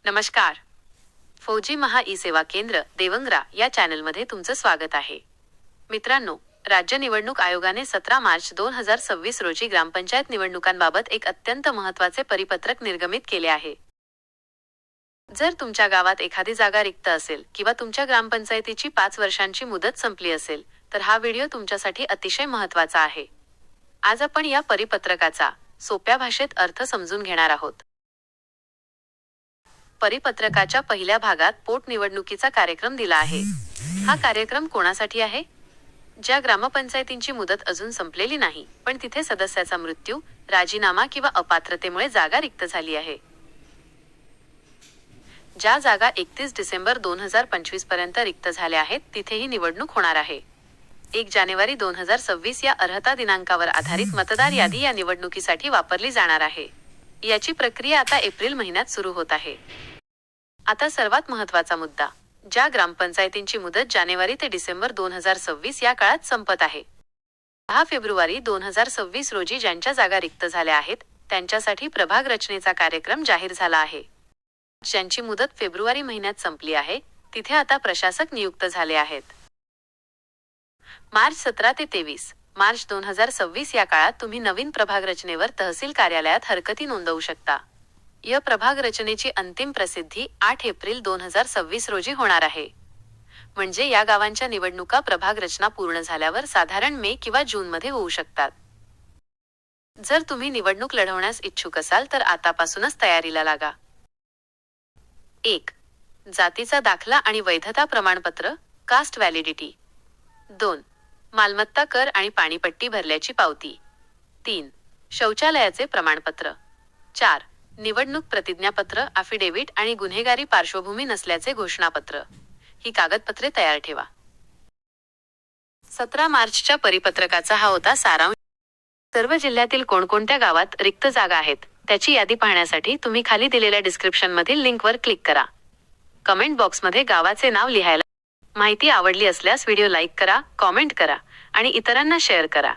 नमस्कार. फौजी महा ई सेवा केंद्र देवंगरा या चॅनलमध्ये तुमचं स्वागत आहे. मित्रांनो, राज्य निवडणूक आयोगाने 17 मार्च 2026 रोजी ग्रामपंचायत निवडणुकांबाबत एक अत्यंत महत्त्वाचे परिपत्रक निर्गमित केले आहे. जर तुमच्या गावात एखादी जागा रिक्त असेल किंवा तुमच्या ग्रामपंचायतीची 5 वर्षांची मुदत संपली असेल, तर हा व्हिडिओ तुमच्यासाठी अतिशय महत्त्वाचा आहे. आज आपण या परिपत्रकाचा सोप्या भाषेत अर्थ समजून घेणार आहोत. परिपत्रकाच्या पहिल्या भागात पोटनिवडणुकीचा कार्यक्रम दिला आहे. हा कार्यक्रम कोणासाठी आहे? ज्या ग्रामपंचायतींची मुदत अजून संपलेली नाही, पण तिथे सदस्याचा मृत्यू, राजीनामा किंवा अपात्रतेमुळे जागा रिक्त झाली आहे. ज्या जागा 31 डिसेंबर 2025 पर्यंत रिक्त झाल्या आहेत, तिथेही निवडणूक होणार आहे. 1 जानेवारी 2026 या अर्हता दिनांकावर आधारित मतदार यादी या निवडणुकीसाठी वापरली जाणार आहे. याची प्रक्रिया आता एप्रिल महिन्यात सुरू होत आहे. आता सर्वात महत्त्वाचा मुद्दा. ज्या ग्रामपंचायतींची मुदत जानेवारी ते डिसेंबर 2026 या काळात संपत आहे. 10 फेब्रुवारी 2026 रोजी ज्यांच्या जागा रिक्त झाल्या आहेत, त्यांच्यासाठी प्रभाग रचनेचा कार्यक्रम जाहीर झाला आहे. ज्यांची मुदत फेब्रुवारी महिन्यात संपली आहे, तिथे आता प्रशासक नियुक्त झाले आहेत. मार्च 17 ते 23 मार्च 2026 या काळात तुम्ही नवीन प्रभाग रचनेवर तहसील कार्यालयात हरकती नोंदवू शकता. या प्रभाग रचनेची अंतिम प्रसिद्धी 8 एप्रिल 2026 रोजी होणार आहे. म्हणजे या गावांच्या निवडणुका प्रभाग रचना पूर्ण झाल्यावर साधारण मे किंवा जूनमध्ये होऊ शकतात. जर तुम्ही निवडणूक लढवण्यास इच्छुक असाल तर आतापासूनच तयारीला लागा. 1. जातीचा दाखला आणि वैधता प्रमाणपत्र कास्ट व्हॅलिडिटी. 2. मालमत्ता कर आणि पाणीपट्टी भरल्याची पावती. 3. शौचालयाचे प्रमाणपत्र. 4. निवडणूक प्रतिज्ञापत्र ॲफिडेव्हिट आणि गुन्हेगारी पार्श्वभूमी नसल्याचे घोषणापत्र. ही कागदपत्रे तयार ठेवा. 17 मार्चच्या परिपत्रकाचा हा होता सारांश. सर्व जिल्ह्यातील कोणकोणत्या गावात रिक्त जागा आहेत, त्याची यादी पाहण्यासाठी तुम्ही खाली दिलेल्या डिस्क्रिप्शनमधील लिंकवर क्लिक करा. कमेंट बॉक्समध्ये गावाचे नाव लिहायला. माहिती आवडली असल्यास व्हिडिओ लाईक करा, कॉमेंट करा आणि इतरांना शेअर करा.